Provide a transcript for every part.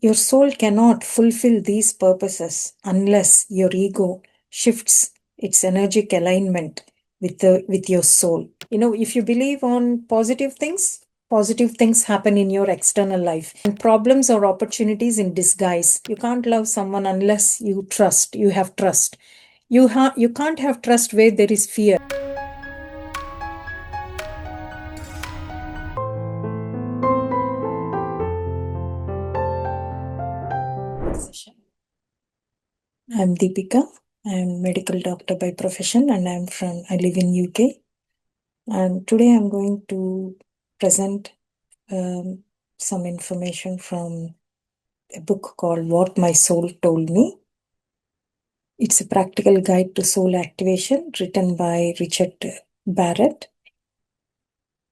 your soul cannot fulfill these purposes unless your ego shifts its energetic alignment with your soul. If you believe on positive things happen in your external life, and problems or opportunities in disguise. You can't love someone unless you have trust. You can't have trust where there is fear. I'm Deepika. I'm medical doctor by profession, and I live in UK. And today I'm going to present some information from a book called What My Soul Told Me. It's a practical guide to soul activation written by Richard Barrett.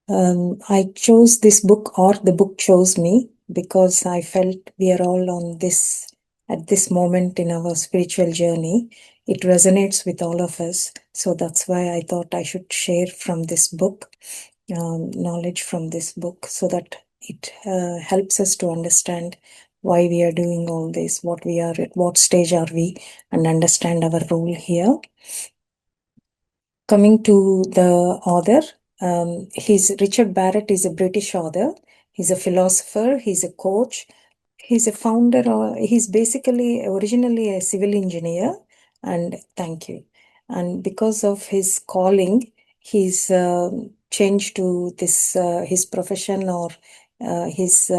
I chose this book, or the book chose me, because I felt we are all on this at this moment in our spiritual journey. It resonates with all of us. So that's why I thought I should share from this book, knowledge from this book, so that it helps us to understand why we are doing all this, what we are at, what stage are we, and understand our role here. Coming to the author, Richard Barrett is a British author. He's a philosopher. He's a coach. He's a founder. He's basically originally a civil engineer. And thank you. And because of his calling, he's changed to this his profession, or his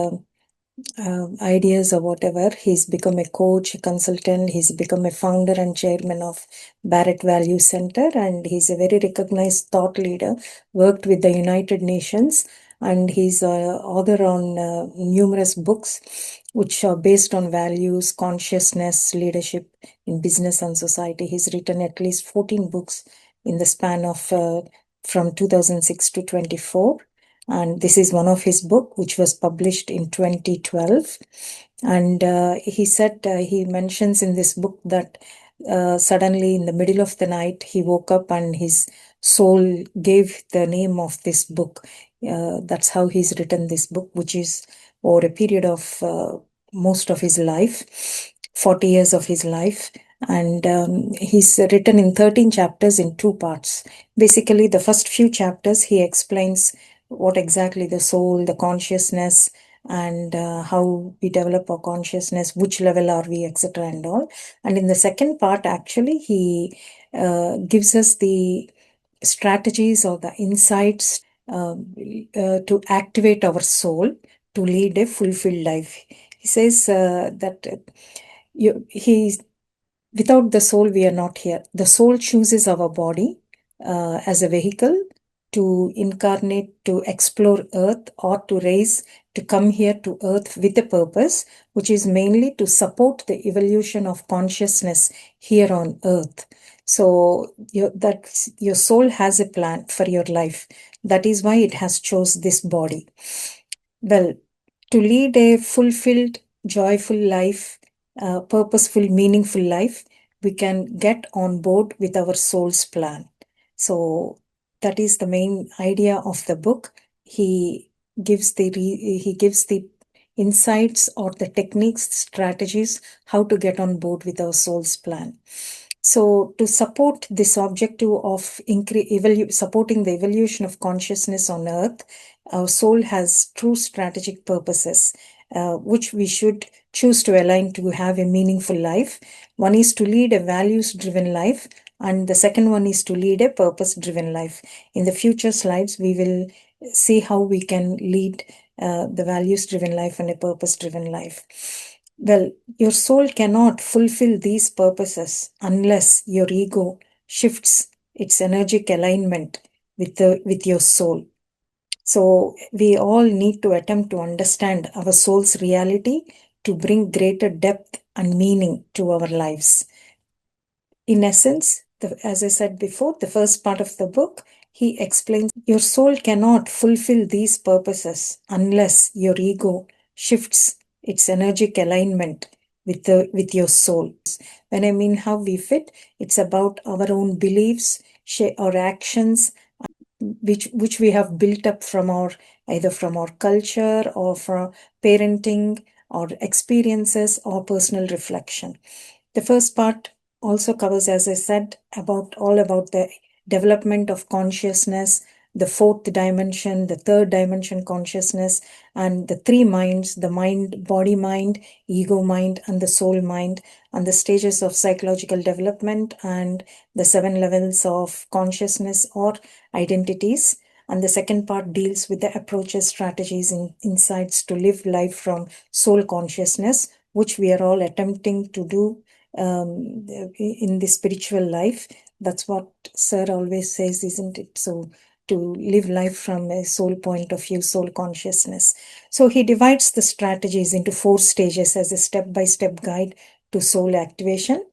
ideas or whatever. He's become a coach, a consultant. He's become a founder and chairman of Barrett Value Center, and he's a very recognized thought leader, worked with the United Nations, and he's author on numerous books which are based on values, consciousness, leadership in business and society. He's written at least 14 books in the span of from 2006 to 24. And this is one of his book, which was published in 2012. And he mentions in this book that suddenly in the middle of the night, he woke up and his soul gave the name of this book. That's how he's written this book, which is over a period of most of his life, 40 years of his life. And he's written in 13 chapters in 2 parts. Basically, the first few chapters, he explains what exactly the soul, the consciousness, and how we develop our consciousness, which level are we, etc. and all. And in the second part, actually, he gives us the strategies or the insights to activate our soul to lead a fulfilled life. He says that without the soul, we are not here. The soul chooses our body as a vehicle to incarnate, to explore earth, or to come here to earth with a purpose, which is mainly to support the evolution of consciousness here on earth. So your soul has a plan for your life. That is why it has chose this body. Well, to lead a fulfilled, joyful life, purposeful, meaningful life, we can get on board with our soul's plan. So that is the main idea of the book. He gives the insights or the techniques, strategies, how to get on board with our soul's plan. So to support this objective of supporting the evolution of consciousness on earth, our soul has true strategic purposes, which we should choose to align to have a meaningful life. One is to lead a values-driven life, and the second one is to lead a purpose-driven life. In the future slides, we will see how we can lead the values-driven life and a purpose-driven life. Well, your soul cannot fulfill these purposes unless your ego shifts its energetic alignment with your soul. So we all need to attempt to understand our soul's reality to bring greater depth and meaning to our lives. In essence, as I said before, the first part of the book, he explains your soul cannot fulfill these purposes unless your ego shifts its energetic alignment with your soul. When I mean how we fit, it's about our own beliefs, our actions, which we have built up from either from our culture or from parenting or experiences or personal reflection. The first part also covers, as I said, all about the development of consciousness, the fourth dimension, the third dimension consciousness, and the three minds, the mind, body mind, ego mind, and the soul mind, and the stages of psychological development, and the 7 levels of consciousness or identities. And the second part deals with the approaches, strategies, and insights to live life from soul consciousness, which we are all attempting to do in the spiritual life. That's what Sir always says, isn't it? So to live life from a soul point of view, soul consciousness. So he divides the strategies into 4 stages as a step-by-step guide to soul activation.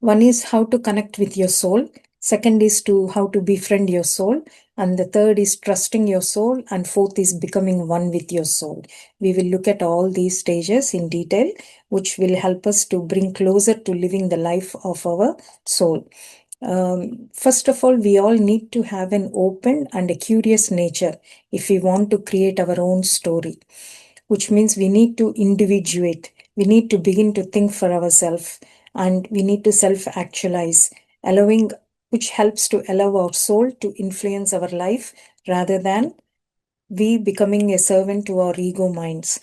One is how to connect with your soul. Second is to how to befriend your soul. And the third is trusting your soul. And fourth is becoming one with your soul. We will look at all these stages in detail, which will help us to bring closer to living the life of our soul. First of all, we all need to have an open and a curious nature if we want to create our own story, which means we need to individuate. We need to begin to think for ourselves, and we need to self actualize, allowing, which helps to allow our soul to influence our life rather than we becoming a servant to our ego minds.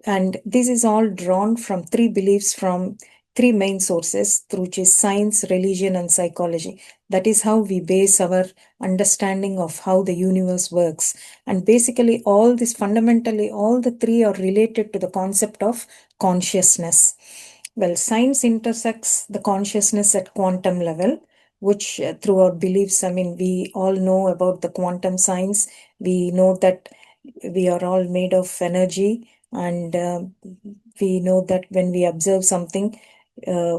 And this is all drawn from 3 beliefs from 3 main sources, through which is science, religion, and psychology. That is how we base our understanding of how the universe works. And basically, fundamentally, all the three are related to the concept of consciousness. Well, science intersects the consciousness at quantum level, which through our beliefs, I mean, we all know about the quantum science. We know that we are all made of energy, and we know that when we observe something,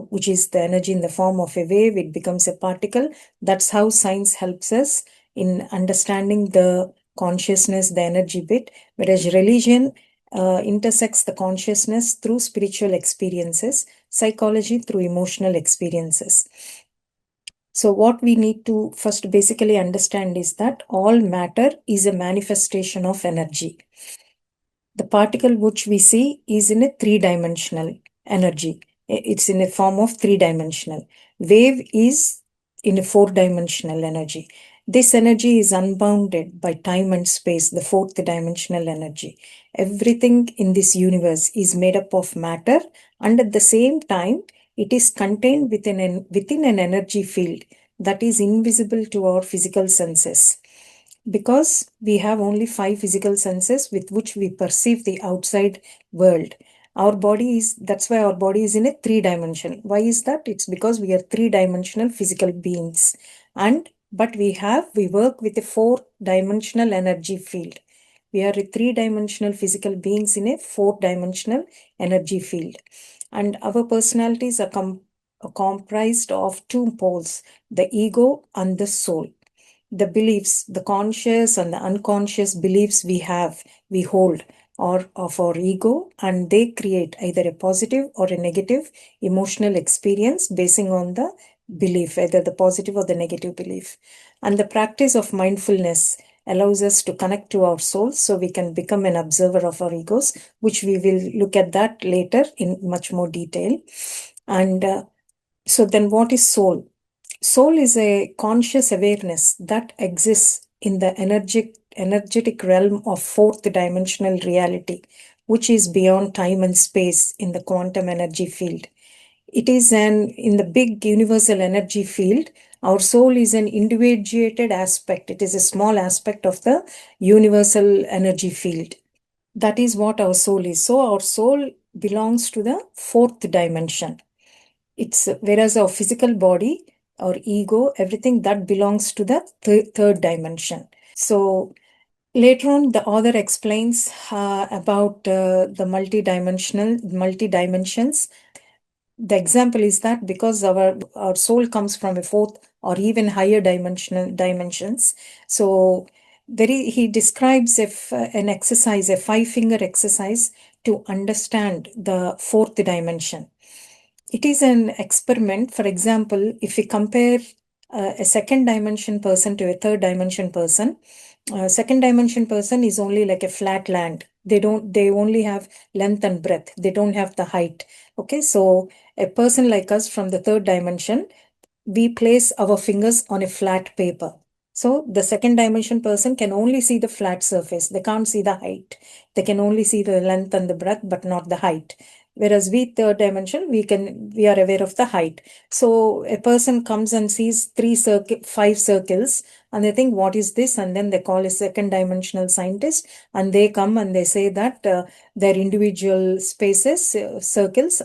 which is the energy in the form of a wave, it becomes a particle. That's how science helps us in understanding the consciousness, the energy bit, whereas religion intersects the consciousness through spiritual experiences, psychology through emotional experiences. So what we need to first basically understand is that all matter is a manifestation of energy. The particle which we see is in a 3-dimensional energy. It's in a form of 3-dimensional. Wave is in a 4-dimensional energy. This energy is unbounded by time and space, the 4th-dimensional energy. Everything in this universe is made up of matter, and at the same time, it is contained within an energy field that is invisible to our physical senses. Because we have only 5 physical senses with which we perceive the outside world. That's why our body is in a 3 dimension. Why is that? It's because we are 3-dimensional physical beings. But we work with a 4-dimensional energy field. We are a 3-dimensional physical beings in a 4-dimensional energy field. And our personalities are comprised of 2 poles, the ego and the soul. The beliefs, the conscious and the unconscious beliefs we hold, or of our ego, and they create either a positive or a negative emotional experience basing on the belief, either the positive or the negative belief. And the practice of mindfulness allows us to connect to our souls so we can become an observer of our egos, which we will look at that later in much more detail. And so then what is soul? Soul is a conscious awareness that exists in the energetic realm of 4th-dimensional reality, which is beyond time and space in the quantum energy field. It is in the big universal energy field, our soul is an individuated aspect. It is a small aspect of the universal energy field. That is what our soul is. So our soul belongs to the 4th-dimension. Whereas our physical body, our ego, everything that belongs to the 3rd-dimension. So later on, the author explains about the multi-dimensions. The example is that because our soul comes from a 4th or even higher dimensions. So he describes an exercise, a 5-finger exercise to understand the 4th-dimension. It is an experiment. For example, if we compare a 2nd-dimension person to a 3rd-dimension person, 2nd-dimension person is only like a flat land. They only have length and breadth. They don't have the height. Okay, so a person like us from the third dimension, we place our fingers on a flat paper. So the second dimension person can only see the flat surface. They can't see the height. They can only see the length and the breadth, but not the height. Whereas we third dimension, we are aware of the height. So a person comes and sees five circles, and they think, what is this? And then they call a second dimensional scientist, and they come and they say that they're individual spaces, circles,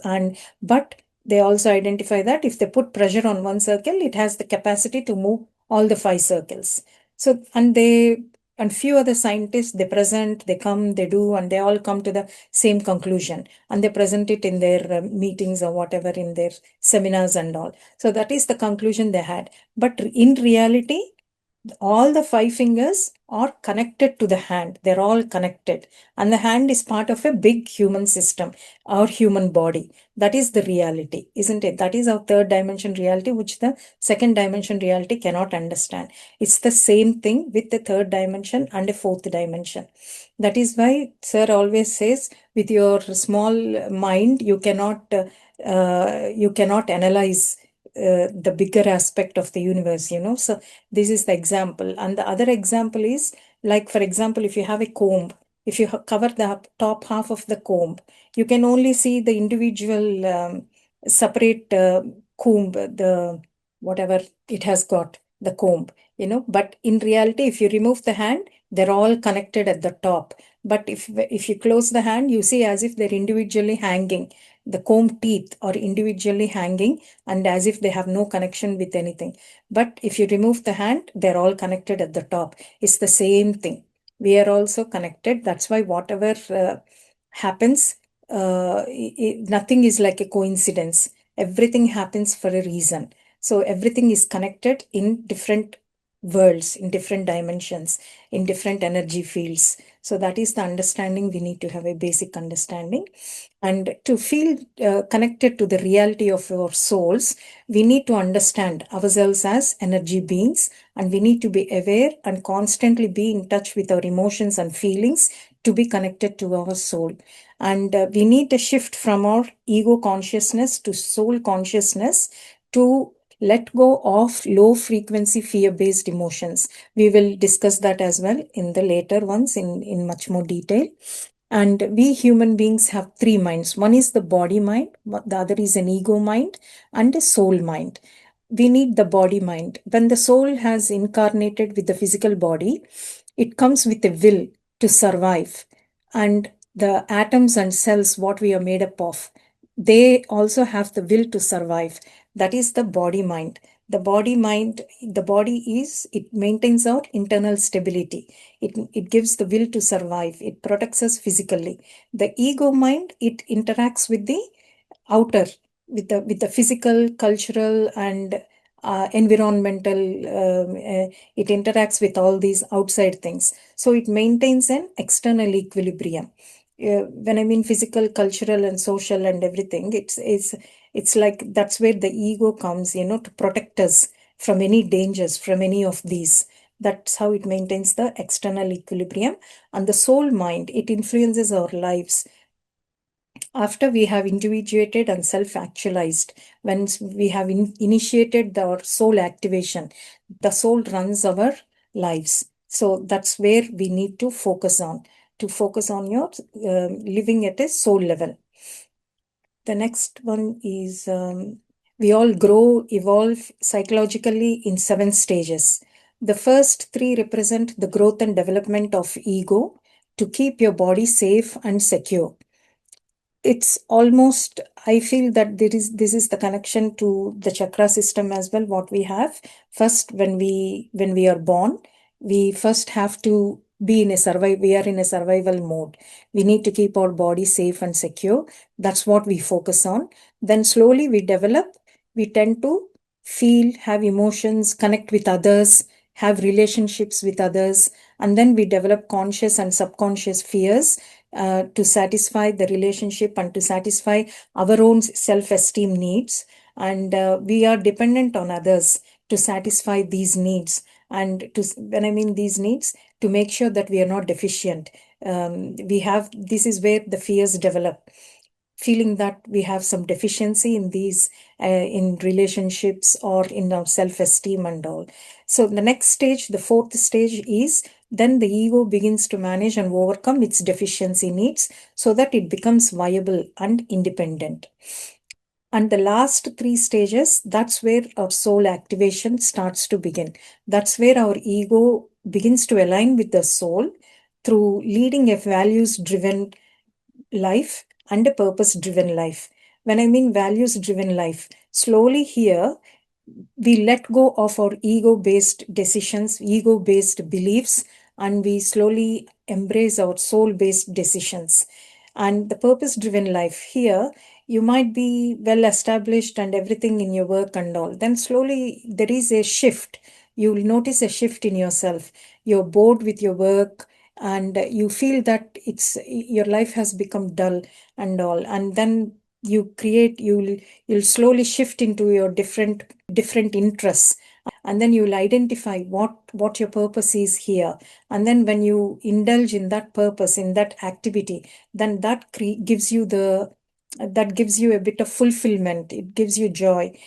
but they also identify that if they put pressure on one circle, it has the capacity to move all the five circles. So, and few other scientists, they present, they come, they do, and they all come to the same conclusion, and they present it in their meetings or whatever, in their seminars and all. So that is the conclusion they had. But in reality, all the five fingers are connected to the hand. They're all connected. And the hand is part of a big human system, our human body. That is the reality, isn't it? That is our third dimension reality, which the second dimension reality cannot understand. It's the same thing with the third dimension and a fourth dimension. That is why Sir always says, with your small mind, you cannot analyze the bigger aspect of the universe, So this is the example. And the other example is, like, for example, if you have a comb, if you cover the top half of the comb, you can only see the individual separate comb, the whatever it has got, the comb, But in reality, if you remove the hand, they're all connected at the top. But if you close the hand, you see as if they're individually hanging. The comb teeth are individually hanging, and as if they have no connection with anything. But if you remove the hand, they're all connected at the top. It's the same thing. We are also connected. That's why whatever happens, nothing is like a coincidence. Everything happens for a reason. So everything is connected in different worlds, in different dimensions, in different energy fields. So that is the understanding we need to have, a basic understanding. And to feel connected to the reality of our souls, we need to understand ourselves as energy beings, and we need to be aware and constantly be in touch with our emotions and feelings to be connected to our soul. And we need a shift from our ego consciousness to soul consciousness to let go of low frequency fear based emotions. We will discuss that as well in the later ones in much more detail. And we human beings have three minds. One is the body mind, the other is an ego mind, and a soul mind. We need the body mind. When the soul has incarnated with the physical body, it comes with a will to survive. And the atoms and cells, what we are made up of, they also have the will to survive. That is the body mind. The body mind, it maintains our internal stability. It gives the will to survive. It protects us physically. The ego mind, it interacts with the outer, with the physical, cultural, and environmental. It interacts with all these outside things. So it maintains an external equilibrium. When I mean physical, cultural, and social, and everything, it's like that's where the ego comes, to protect us from any dangers, from any of these. That's how it maintains the external equilibrium. And the soul mind, it influences our lives after we have individuated and self-actualized. When we have initiated our soul activation, the soul runs our lives. So that's where we need to focus on your living at a soul level. The next one is, we all grow, evolve psychologically in 7 stages. The first 3 represent the growth and development of ego to keep your body safe and secure. It's almost, I feel that this is the connection to the chakra system as well, what we have. First, when we are born, we first have to be in a we are in a survival mode. We need to keep our body safe and secure. That's what we focus on. Then slowly we develop, we tend to feel, have emotions, connect with others, have relationships with others, and then we develop conscious and subconscious fears to satisfy the relationship and to satisfy our own self-esteem needs. And we are dependent on others to satisfy these needs. And when I mean these needs, to make sure that we are not deficient. This is where the fears develop, feeling that we have some deficiency in these, in relationships or in our self-esteem and all. So the next stage, the fourth stage, is then the ego begins to manage and overcome its deficiency needs so that it becomes viable and independent. And the last three stages, that's where our soul activation starts to begin. That's where our ego begins to align with the soul through leading a values driven life and a purpose driven life. When I mean values driven life, slowly here we let go of our ego based decisions, ego based beliefs, and we slowly embrace our soul based decisions. And the purpose driven life here, you might be well established and everything in your work and all. Then slowly there is a shift. You will notice a shift in yourself. You're bored with your work and you feel that your life has become dull and all. And then you'll slowly shift into your different interests, and then you'll identify what your purpose is here. And then when you indulge in that purpose, in that activity, then gives you a bit of fulfillment. It gives you joy.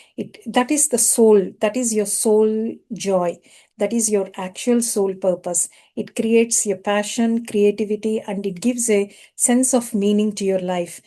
That is the soul, that is your soul joy, that is your actual soul purpose. It creates your passion, creativity, and it gives a sense of meaning to your life.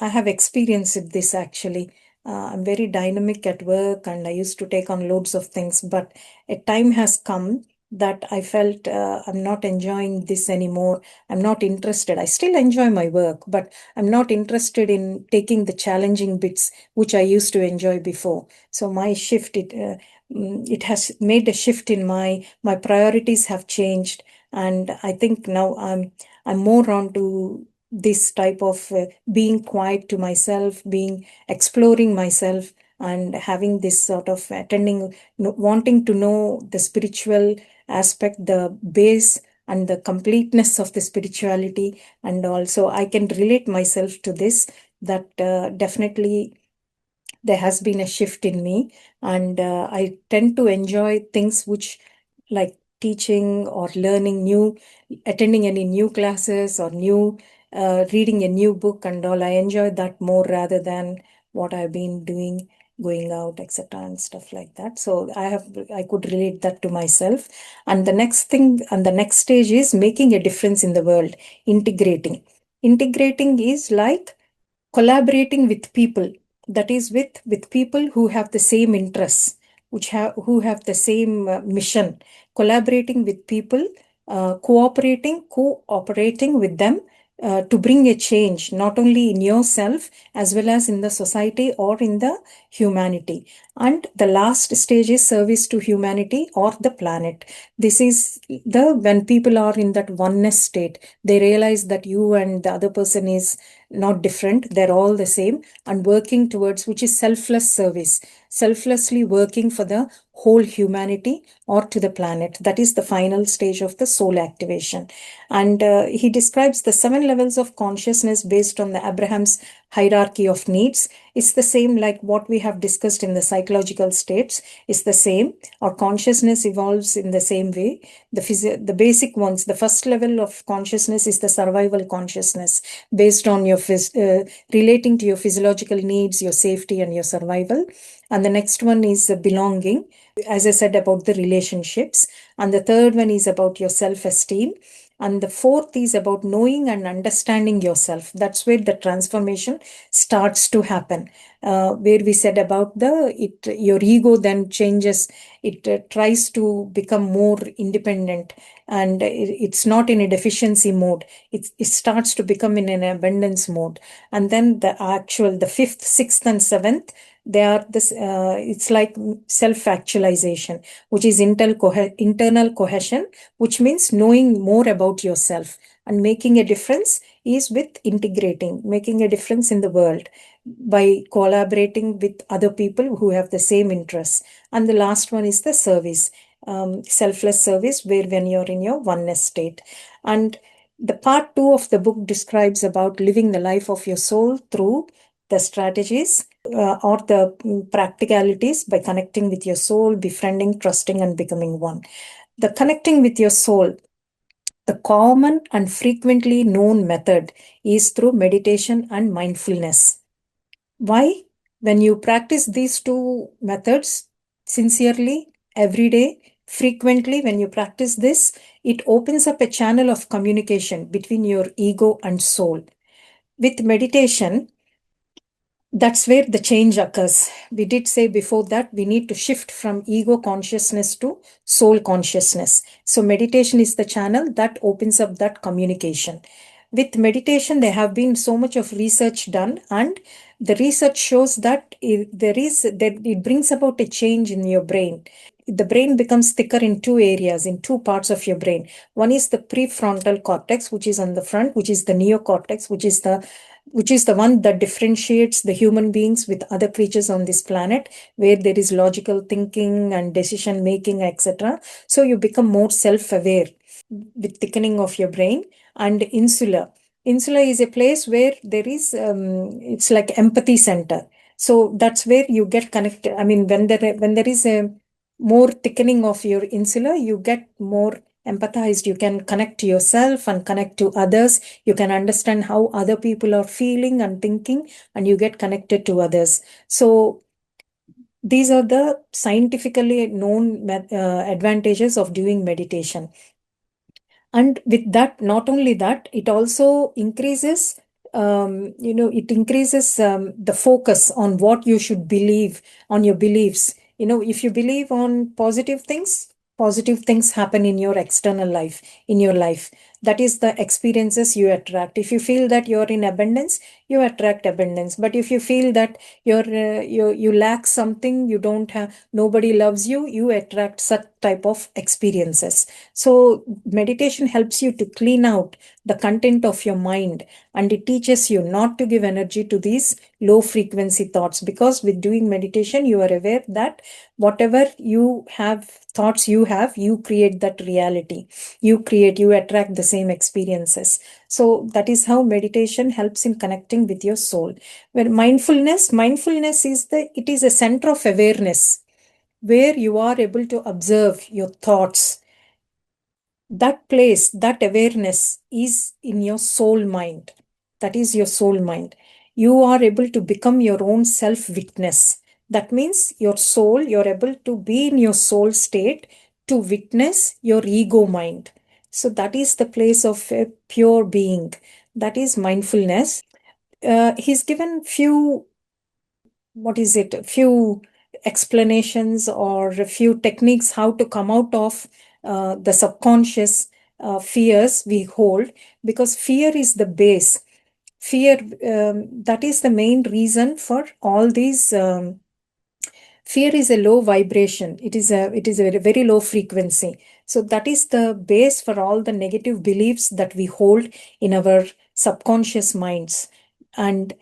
I have experienced this actually. I'm very dynamic at work and I used to take on loads of things, but a time has come that I felt I'm not enjoying this anymore. I'm not interested. I still enjoy my work, but I'm not interested in taking the challenging bits which I used to enjoy before. So my shift, it has made a shift in my priorities have changed, and I think now I'm more on to this type of being quiet to myself, being exploring myself, and having this sort of attending, wanting to know the spiritual aspect, the base and the completeness of the spirituality. And also, I can relate myself to this, that definitely there has been a shift in me, and I tend to enjoy things which, like teaching or learning new, attending any new classes or new reading a new book and all. I enjoy that more rather than what I've been doing, going out, etc., and stuff like that. So I could relate that to myself. And the next thing and the next stage is making a difference in the world, integrating. Integrating is like collaborating with people, that is with people who have the same interests, who have the same mission, collaborating with people, cooperating with them, to bring a change not only in yourself as well as in the society or in the humanity. And the last stage is service to humanity or the planet. This is the when people are in that oneness state, they realize that you and the other person is not different, they're all the same, and working towards, which is selfless service, selflessly working for the whole humanity or to the planet. That is the final stage of the soul activation. And he describes the 7 levels of consciousness based on the Abraham's hierarchy of needs. It's the same like what we have discussed in the psychological states. It's the same. Our consciousness evolves in the same way. The basic ones, the first level of consciousness is the survival consciousness, based on your relating to your physiological needs, your safety, and your survival. And the next one is belonging, as I said, about the relationships. And the third one is about your self-esteem. And the fourth is about knowing and understanding yourself. That's where the transformation starts to happen. Where we said about your ego then changes. It tries to become more independent, and it's not in a deficiency mode. It starts to become in an abundance mode. And then the fifth, sixth, and seventh, they are this. It's like self-actualization, which is internal cohesion, which means knowing more about yourself. And making a difference is with integrating, making a difference in the world by collaborating with other people who have the same interests. And the last one is the service, selfless service, where when you're in your oneness state. And the part 2 of the book describes about living the life of your soul through the strategies, or the practicalities, by connecting with your soul, befriending, trusting, and becoming one. The connecting with your soul, The common and frequently known method is through meditation and mindfulness. Why? When you practice these two methods sincerely, every day, frequently, when you practice this, it opens up a channel of communication between your ego and soul. With meditation, that's where the change occurs. We did say before that we need to shift from ego consciousness to soul consciousness. So, meditation is the channel that opens up that communication. With meditation, there have been so much of research done, and the research shows that it brings about a change in your brain. The brain becomes thicker in two areas, in two parts of your brain. One is the prefrontal cortex, which is on the front, which is the neocortex, which is the one that differentiates the human beings with other creatures on this planet, where there is logical thinking and decision making, etc. So you become more self-aware with thickening of your brain. And insula is a place where there is it's like empathy center. So that's where you get connected. I mean, when there is a more thickening of your insula, you get more empathized. You can connect to yourself and connect to others. You can understand how other people are feeling and thinking, and you get connected to others. So these are the scientifically known advantages of doing meditation. And with that, not only that, it also increases, it increases the focus on what you should believe, on your beliefs. If you believe on positive things happen in your external life, in your life. That is the experiences you attract. If you feel that you're in abundance, you attract abundance. But if you feel that you lack something, you don't have, nobody loves you, you attract such type of experiences. So meditation helps you to clean out the content of your mind, and it teaches you not to give energy to these low frequency thoughts, because with doing meditation you are aware that whatever you have, thoughts you have, you create that reality. You attract the same experiences. So that is how meditation helps in connecting with your soul. Where mindfulness is a center of awareness, where you are able to observe your thoughts. That place, that awareness is in your soul mind. That is your soul mind. You are able to become your own self witness. That means your soul, you're able to be in your soul state to witness your ego mind. So that is the place of a pure being. That is mindfulness. He's given a few explanations or a few techniques how to come out of the subconscious fears we hold, because fear is the base. Fear, that is the main reason for all these. Fear is a low vibration. It is a very low frequency. So that is the base for all the negative beliefs that we hold in our subconscious minds. And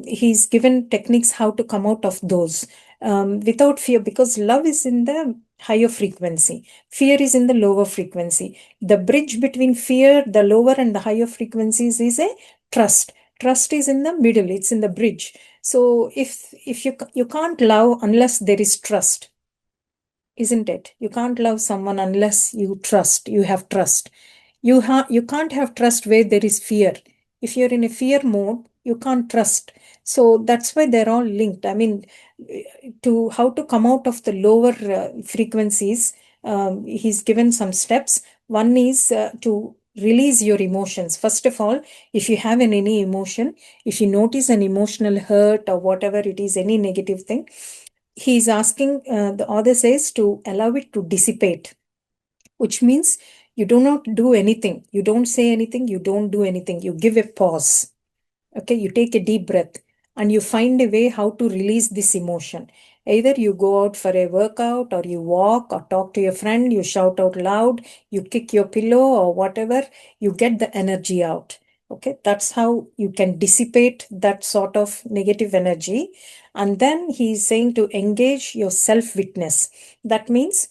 he's given techniques how to come out of those without fear, because love is in the higher frequency, fear is in the lower frequency. The bridge between fear, the lower and the higher frequencies, is a trust. Trust is in the middle, it's in the bridge. So if you can't love unless there is trust, isn't it? You can't love someone unless you have trust. You can't have trust where there is fear. If you're in a fear mode, you can't trust. So that's why they're all linked. I mean, to how to come out of the lower frequencies, he's given some steps. One is to release your emotions. First of all, if you have any emotion, if you notice an emotional hurt or whatever it is, any negative thing, he's asking, the author says, to allow it to dissipate, which means you do not do anything. You don't say anything. You don't do anything. You give a pause. Okay, you take a deep breath and you find a way how to release this emotion. Either you go out for a workout, or you walk, or talk to your friend, you shout out loud, you kick your pillow, or whatever, you get the energy out. Okay, that's how you can dissipate that sort of negative energy. And then he's saying to engage your self witness. That means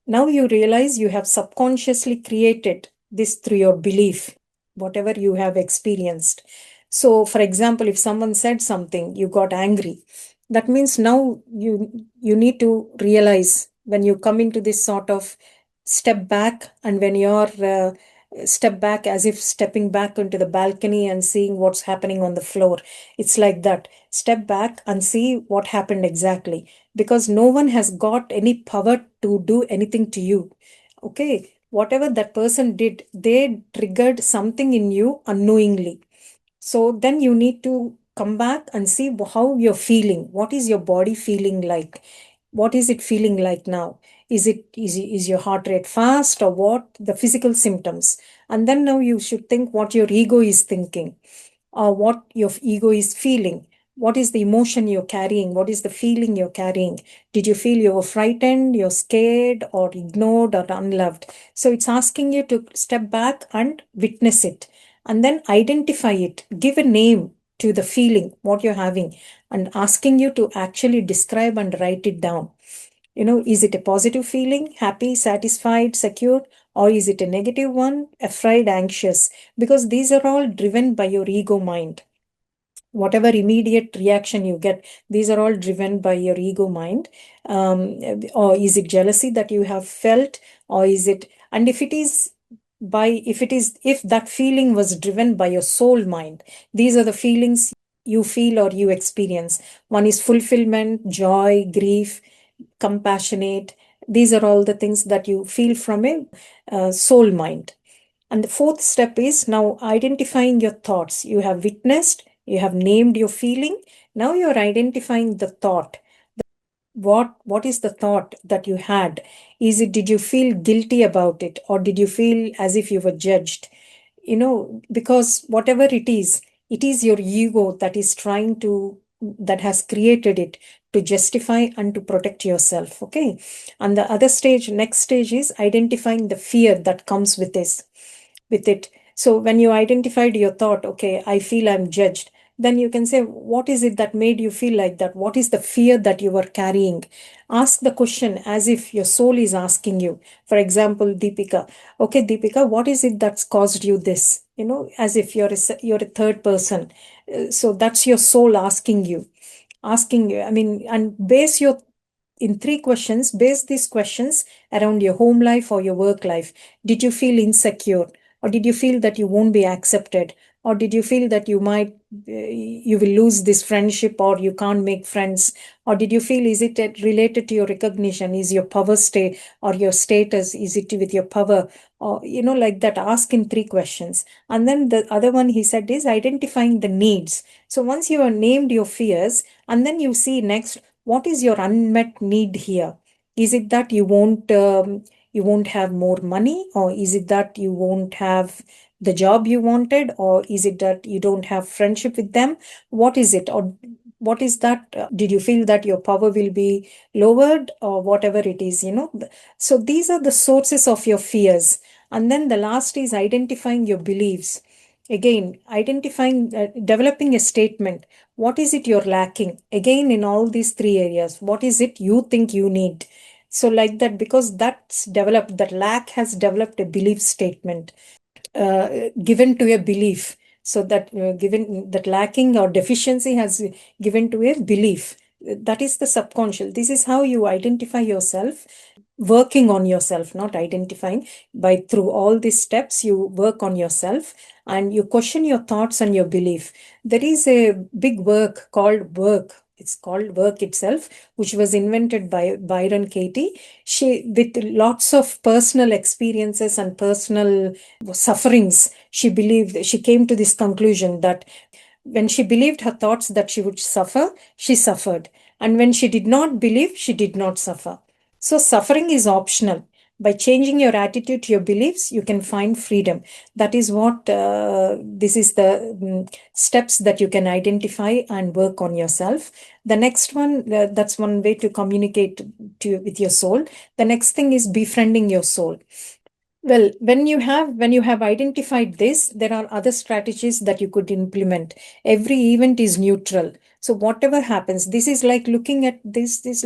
now you realize you have subconsciously created this through your belief, whatever you have experienced. So, for example, if someone said something, you got angry. That means now you need to realize, when you come into this sort of step back, and when you're step back as if stepping back into the balcony and seeing what's happening on the floor. It's like that. Step back and see what happened exactly, because no one has got any power to do anything to you. Okay, whatever that person did, they triggered something in you unknowingly. So then you need to come back and see how you're feeling. What is your body feeling like? What is it feeling like now? Is your heart rate fast, or what? The physical symptoms. And then now you should think what your ego is thinking, or what your ego is feeling. What is the emotion you're carrying? What is the feeling you're carrying? Did you feel you were frightened, you're scared, or ignored, or unloved? So it's asking you to step back and witness it, and then identify it, give a name to the feeling, what you're having, and asking you to actually describe and write it down. Is it a positive feeling, happy, satisfied, secure, or is it a negative one, afraid, anxious? Because these are all driven by your ego mind. Whatever immediate reaction you get, these are all driven by your ego mind. Or is it jealousy that you have felt, or is it, and if that feeling was driven by your soul mind, these are the feelings you feel or you experience. One is fulfillment, joy, grief, compassionate. These are all the things that you feel from a soul mind. And the fourth step is now identifying your thoughts. You have witnessed, you have named your feeling. Now you're identifying the thought. What is the thought that you had? Did you feel guilty about it, or did you feel as if you were judged? Because whatever it is your ego that is trying to, that has created it to justify and to protect yourself. Okay. And the next stage is identifying the fear that comes with it. So when you identified your thought, okay, I feel I'm judged, then you can say, what is it that made you feel like that? What is the fear that you were carrying? Ask the question as if your soul is asking you. For example, Deepika. Okay, Deepika, what is it that's caused you this? As if you're a third person. So that's your soul asking you. I mean, and base these questions around your home life or your work life. Did you feel insecure, or did you feel that you won't be accepted, or did you feel that you will lose this friendship, or you can't make friends, or did you feel, is it related to your recognition? Is your power stay, or your status, is it with your power? Or like that. Ask in three questions. And then the other one he said is identifying the needs. So once you have named your fears, and then you see next, what is your unmet need here? Is it that you won't have more money, or is it that you won't have the job you wanted, or is it that you don't have friendship with them? What is it? Or what is that? Did you feel that your power will be lowered, or whatever it is? So these are the sources of your fears. And then the last is identifying your beliefs. Again, developing a statement. What is it you're lacking? Again, in all these three areas, what is it you think you need? So, like that, because that lack has developed a belief statement, given to a belief. So that given that lacking or deficiency has given to a belief. That is the subconscious. This is how you identify yourself, working on yourself, not identifying. By through all these steps, you work on yourself and you question your thoughts and your belief. There is a big work called Work. It's called Work itself, which was invented by Byron Katie. She, with lots of personal experiences and personal sufferings, she came to this conclusion that when she believed her thoughts that she would suffer, she suffered. And when she did not believe, she did not suffer. So suffering is optional. By changing your attitude to your beliefs, you can find freedom. That is what this is the steps that you can identify and work on yourself. The next one, that's one way to communicate with your soul. The next thing is befriending your soul. Well, when you have identified this, there are other strategies that you could implement. Every event is neutral. So whatever happens, this is like looking at this is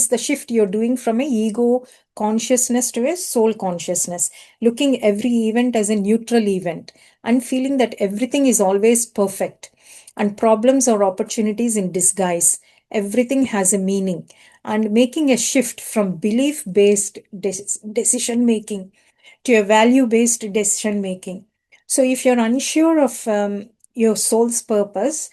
the shift you're doing from a ego consciousness to a soul consciousness, looking every event as a neutral event and feeling that everything is always perfect and problems or opportunities in disguise. Everything has a meaning, and making a shift from belief based decision making to a value-based decision making. So if you're unsure of your soul's purpose,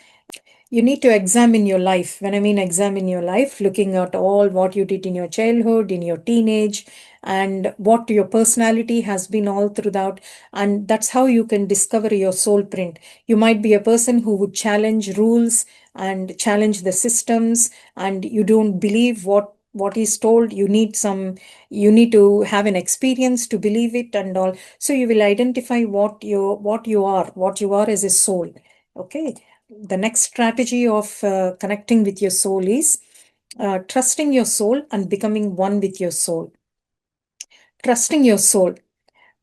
you need to examine your life. When I mean examine your life, looking at all what you did in your childhood, in your teenage, and what your personality has been all throughout. And that's how you can discover your soul print. You might be a person who would challenge rules and challenge the systems, and you don't believe what is told. You need to have an experience to believe it and all. So you will identify what you are as a soul. Okay. The next strategy of connecting with your soul is trusting your soul and becoming one with your soul. Trusting your soul,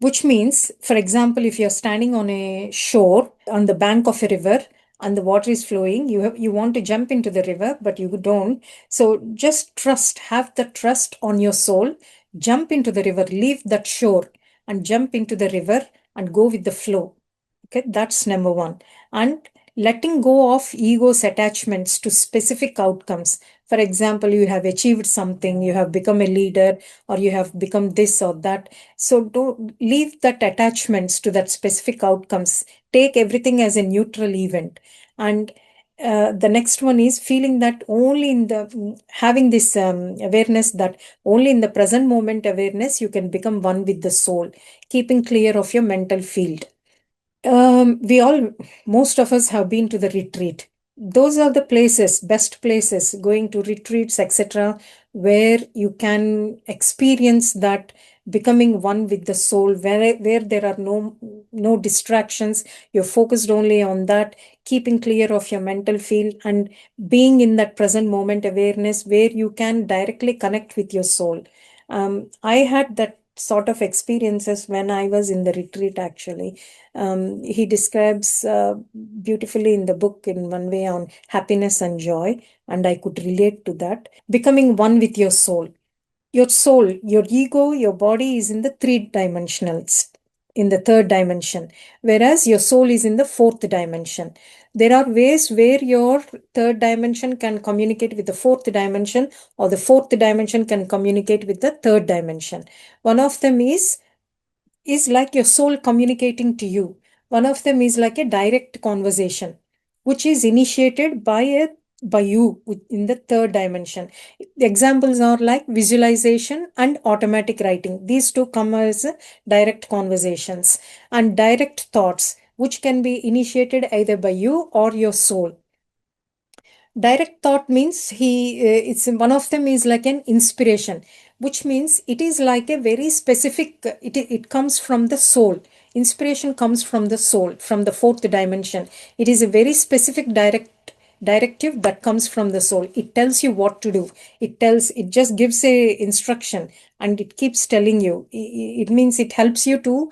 which means, for example, if you're standing on a shore on the bank of a river and the water is flowing, you want to jump into the river, but you don't. So just trust, have the trust on your soul, jump into the river, leave that shore and jump into the river and go with the flow. Okay, that's number one. And letting go of ego's attachments to specific outcomes. For example, you have achieved something, you have become a leader, or you have become this or that. So don't leave that attachments to that specific outcomes. Take everything as a neutral event. And the next one is feeling that only in the having this awareness that only in the present moment awareness you can become one with the soul, keeping clear of your mental field. We all, most of us have been to the retreat. Those are the places, best places, going to retreats, etc., where you can experience that becoming one with the soul, where there are no distractions. You're focused only on that, keeping clear of your mental field and being in that present moment awareness where you can directly connect with your soul. I had that sort of experiences when I was in the retreat, actually. He describes beautifully in the book in one way on happiness and joy, and I could relate to that. Becoming one with your soul. Your soul, your ego, your body is in the three-dimensional, in the third dimension, whereas your soul is in the fourth dimension. There are ways where your third dimension can communicate with the fourth dimension, or the fourth dimension can communicate with the third dimension. One of them is like your soul communicating to you. One of them is like a direct conversation, which is initiated by you in the third dimension. Examples are like visualization and automatic writing. These two come as direct conversations, and direct thoughts, which can be initiated either by you or your soul. Direct thought means it's one of them is like an inspiration, which means it is like a very specific, it comes from the soul. Inspiration comes from the soul, from the fourth dimension. It is a very specific directive that comes from the soul. It tells you what to do. It just gives a instruction, and it keeps telling you. It means it helps you to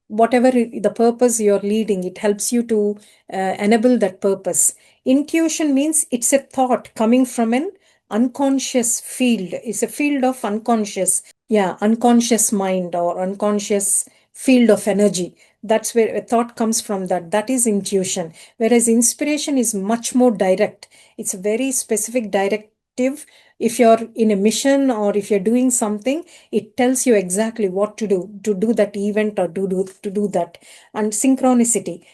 whatever the purpose you're leading, it helps you to enable that purpose. Intuition means it's a thought coming from an unconscious field. It's a field of unconscious, yeah, unconscious mind or unconscious field of energy. That's where a thought comes from. That is intuition. Whereas inspiration is much more direct. It's a very specific directive. If you're in a mission or if you're doing something, it tells you exactly what to do that event or to do that. And synchronicity,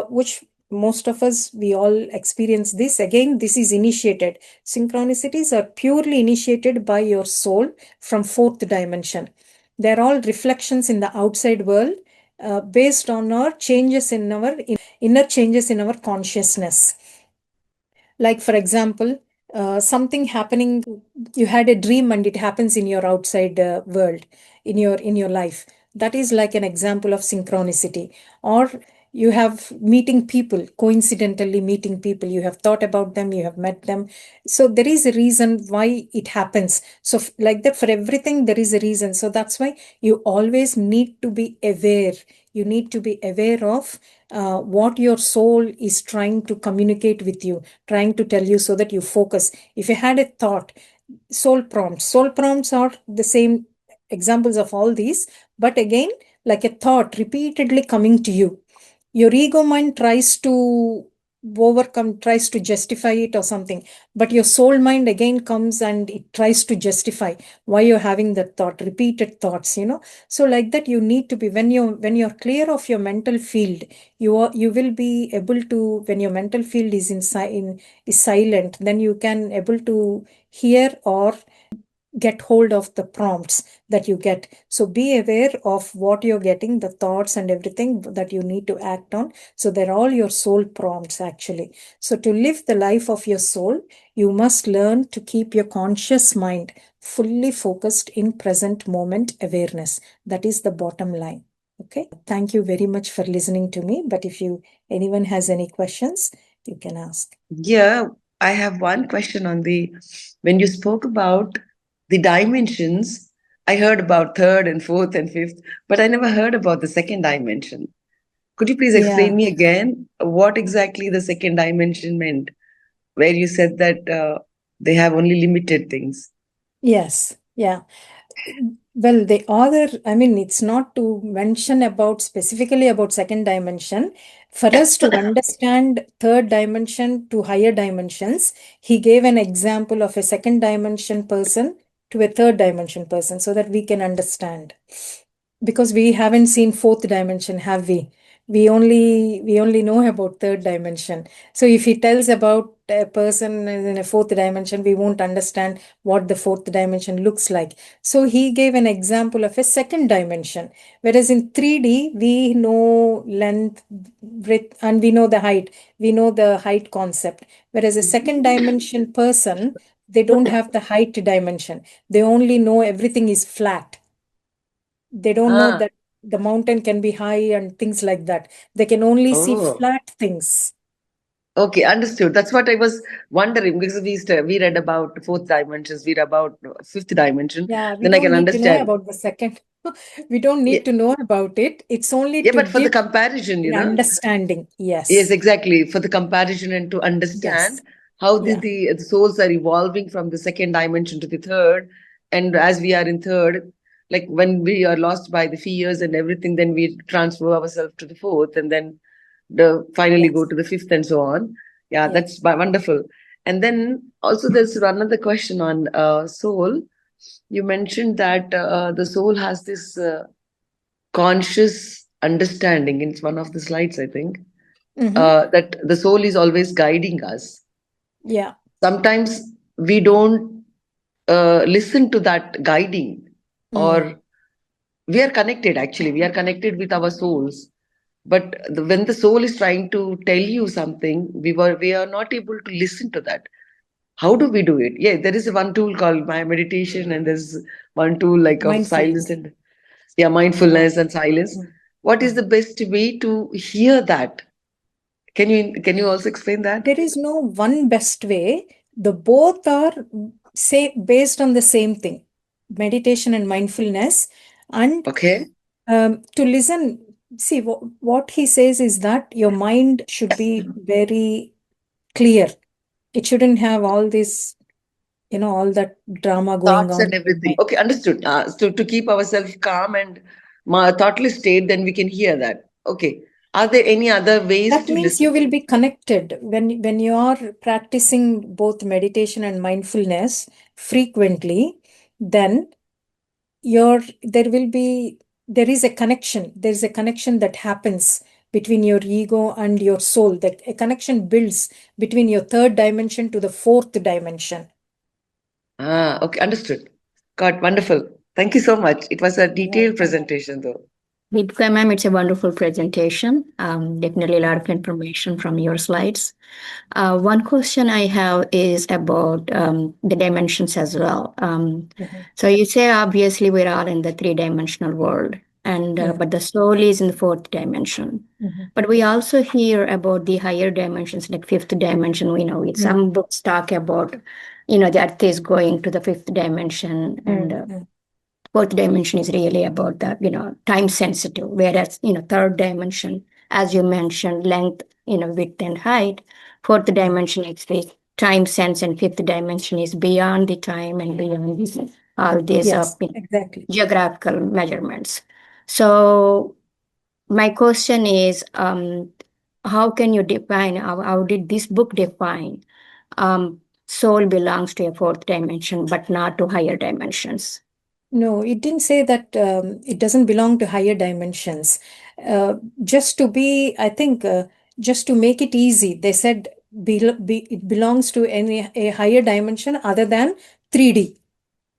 which most of us, we all experience this. Again, this is initiated. Synchronicities are purely initiated by your soul from fourth dimension. They're all reflections in the outside world, based on our changes in our inner changes in our consciousness. Like, for example, something happening, you had a dream and it happens in your outside world, in your life. That is like an example of synchronicity. Or you have meeting people, coincidentally meeting people, you have thought about them, you have met them. So there is a reason why it happens. So like that, for everything there is a reason. So that's why you always need to be aware. You need to be aware of what your soul is trying to communicate with you, trying to tell you, so that you focus. If you had a thought, soul prompts are the same examples of all these, but again, like a thought repeatedly coming to you. Your ego mind tries to overcome, tries to justify it or something. But your soul mind again comes and it tries to justify why you're having that thought, repeated thoughts, So like that, you need to be, when you're clear of your mental field, you will be able to, when your mental field is is silent, then you can able to hear or get hold of the prompts that you get. So be aware of what you're getting, the thoughts and everything that you need to act on. So they're all your soul prompts actually. So to live the life of your soul, you must learn to keep your conscious mind fully focused in present moment awareness. That is the bottom line. Okay. Thank you very much for listening to me. But if anyone has any questions, you can ask. Yeah, I have one question on when you spoke about the dimensions, I heard about third and fourth and fifth, but I never heard about the second dimension. Could you please Yeah. explain me again what exactly the second dimension meant, where you said that they have only limited things? Yes. Yeah. Well, the other, I mean, it's not to mention about specifically about second dimension. For us to understand third dimension to higher dimensions, he gave an example of a second dimension person to a third dimension person so that we can understand. Because we haven't seen fourth dimension, have we? We only know about third dimension. So if he tells about a person in a fourth dimension, we won't understand what the fourth dimension looks like. So he gave an example of a second dimension. Whereas in 3D, we know length, width, and we know the height. We know the height concept. Whereas a second dimension person, they don't have the height dimension. They only know everything is flat. They don't know Ah, that the mountain can be high and things like that. They can only see oh. flat things. Okay, understood. That's what I was wondering because we read about fourth dimensions, we read about fifth dimension. Yeah, we Then I don't can need to know understand. about the second. We don't Yeah, need to know about it. It's only yeah, to but for the give comparison, an understanding. yes, Yes. exactly. For the comparison and to understand Yes. how Yeah. the souls are evolving from the second dimension to the third. And as we are in third, like when we are lost by the fears and everything, then we transfer ourselves to the fourth and then finally go Yes. to the fifth and so on. Yeah, Yes. that's wonderful. And then also there's another question on soul. You mentioned that the soul has this conscious understanding. It's one of the slides, I think, Mm-hmm. that the soul is always guiding us. Yeah. Sometimes we don't listen to that guiding, Mm. or we are connected, actually, we are connected with our souls. But when the soul is trying to tell you something, we are not able to listen to that. How do we do it? Yeah, there is one tool called my meditation, and there's one tool like of silence Mindfulness. and yeah, Yeah. mindfulness and silence. Mm. What is Mm. the best way to hear that? Can you also explain that? There is no one best way. The both are say based on the same thing, meditation and mindfulness. And Okay. to listen, see what he says is that your mind should be very clear. It shouldn't have all this, all that drama going Thoughts on and in your everything. mind. Okay, understood. So to keep ourselves calm and thoughtless state, then we can hear that. Okay. Are there any other ways That to means you listen? will be connected when you are practicing both meditation and mindfulness frequently. Then there is a connection. There is a connection that happens between your ego and your soul. That a connection builds between your third dimension to the fourth dimension. Ah, okay, understood. God, wonderful. Thank you so much. It was a You're detailed welcome. presentation, though. Deepika, ma'am, it's a wonderful presentation. Definitely a lot of information from your slides. One question I have is about the dimensions as well. Mhm. So you say obviously we're all in the three-dimensional world, and Yeah. but the soul is in the fourth dimension. Mhm. But we also hear about the higher dimensions, like fifth dimension. We know it. Mm, Some books talk about, the earth is going to the fifth dimension, and mm, mm. fourth dimension is really about the time sensitive, whereas third dimension, as you mentioned, length, width and height. Fourth Yeah. dimension is the time sense, and fifth dimension is beyond the time and beyond this all these Yes, exactly. geographical measurements. So my question is, how can you define, how did this book define soul belongs to a fourth dimension, but not to higher dimensions? No, it didn't say that it doesn't belong to higher dimensions. Just to be, I think, just to make it easy, they said it belongs to a higher dimension other than 3D.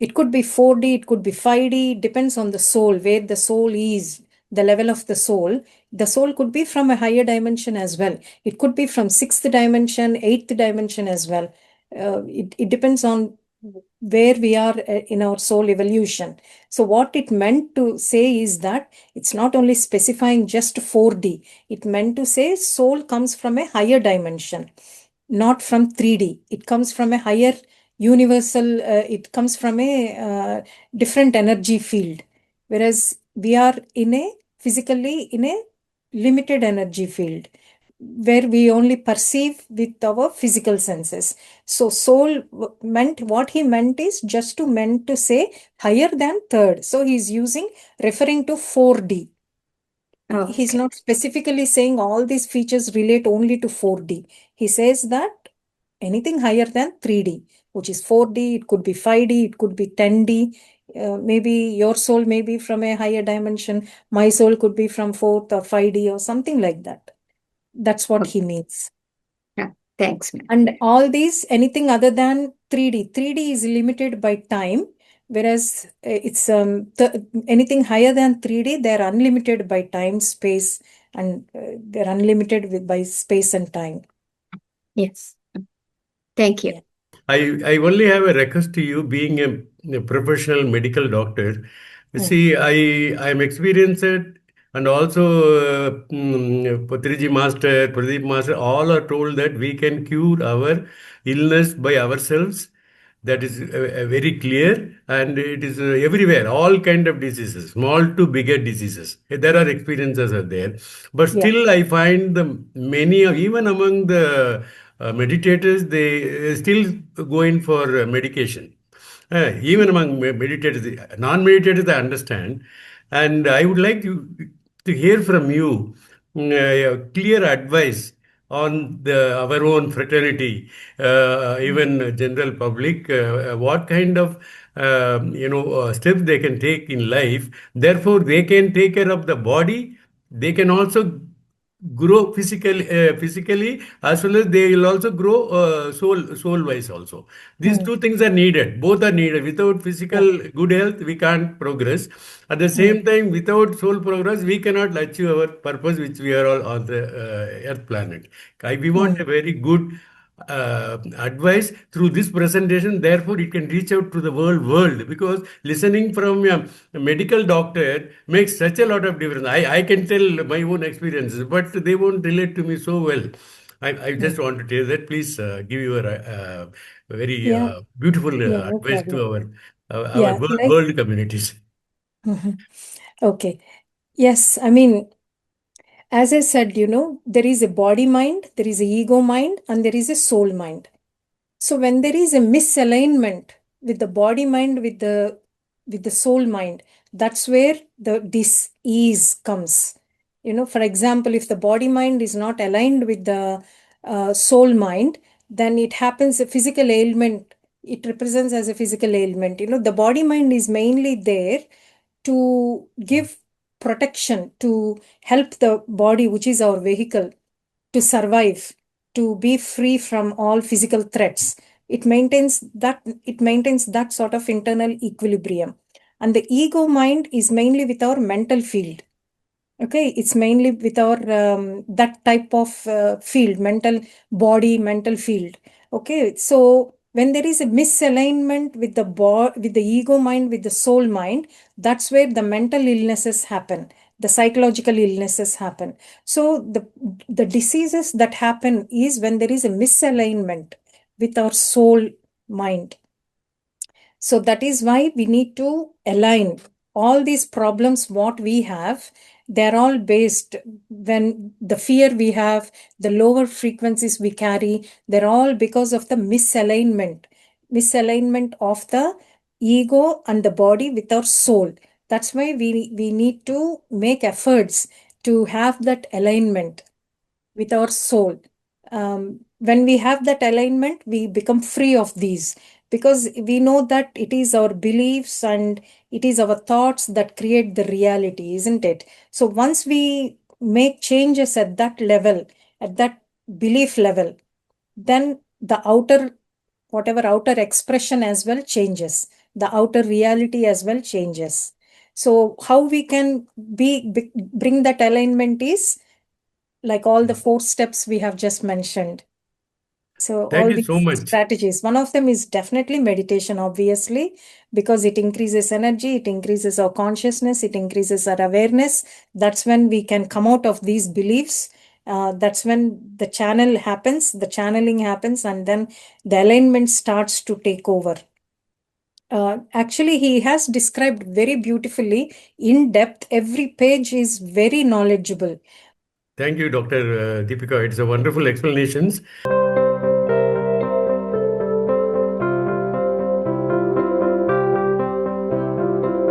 It could be 4D, it could be 5D, it depends on the soul, where the soul is, the level of the soul. The soul could be from a higher dimension as well. It could be from sixth dimension, eighth dimension as well. It depends on where we are in our soul evolution. So what it meant to say is that it's not only specifying just 4D, it meant to say soul comes from a higher dimension, not from 3D. It comes from a higher universal, it comes from a different energy field. Whereas we are physically in a limited energy field where we only perceive with our physical senses. So soul meant, what he meant is just to meant to say higher than third. So he's referring to 4D. He's Okay. not specifically saying all these features relate only to 4D. He says that anything higher than 3D, which is 4D, it could be 5D, it could be 10D. Maybe your soul may be from a higher dimension. My soul could be from 4th or 5D or something like that. That's what he means. Yeah. Thanks, ma'am. And all these, anything other than 3D. 3D is limited by time, whereas it's anything higher than 3D, they're unlimited by time, space, and they're unlimited by space and time. Yes. Thank you. Yeah. I only have a request to you, being a professional medical doctor. See, I'm experienced, and also Patriji Master, Pradeep Master, all are told that we can cure our illness by ourselves. That is very clear, and it is everywhere. All kind of diseases, small to bigger diseases. There are experiences are there, but Yeah. still I find even among the meditators, they still go in for medication. Even among meditators, non-meditators, I understand, and I would like to hear from you clear advice on our own fraternity, even general public, what kind of steps they can take in life. Therefore, they can take care of the body. They can also grow physically, as well as they will also grow soul wise also. These two things are needed. Both are needed. Without physical good health, we can't progress. At the same time, without soul progress, we cannot achieve our purpose, which we are all on the earth planet. We want a very good advice through this presentation. Therefore, it can reach out to the world, because listening from a medical doctor makes such a lot of difference. I can tell my own experiences, but they won't relate to me so well. I just want to tell that. Please give your very Yeah. beautiful Yeah, no advice to problem. our Yeah, world communities. Okay. Yes, I mean, as I said, there is a body mind, there is a ego mind, and there is a soul mind. So when there is a misalignment with the body mind, with the soul mind, that's where the dis-ease comes. For example, if the body mind is not aligned with the soul mind, then it happens a physical ailment. It represents as a physical ailment. The body mind is mainly there to give protection, to help the body, which is our vehicle, to survive, to be free from all physical threats. It maintains that sort of internal equilibrium. And the ego mind is mainly with our mental field. Okay, it's mainly with our that type of field, mental body, mental field. Okay, so when there is a misalignment with with the ego mind, with the soul mind, that's where the mental illnesses happen, the psychological illnesses happen. So the diseases that happen is when there is a misalignment with our soul mind. So that is why we need to align all these problems, what we have. They're all based when the fear we have, the lower frequencies we carry, they're all because of the misalignment of the ego and the body with our soul. That's why we need to make efforts to have that alignment. with our soul. When we have that alignment, we become free of these, because we know that it is our beliefs and it is our thoughts that create the reality, isn't it? So once we make changes at that level, at that belief level, then the outer, whatever outer expression as well changes. The outer reality as well changes. So how we can bring that alignment is like all the 4 steps we have just mentioned. So Thank all you so these much. strategies, one of them is definitely meditation, obviously, because it increases energy, it increases our consciousness, it increases our awareness. That's when we can come out of these beliefs. That's when the channel happens, the channeling happens, and then the alignment starts to take over. Actually, he has described very beautifully, in depth. Every page is very knowledgeable. Thank you, Dr. Deepika. It's a wonderful explanations.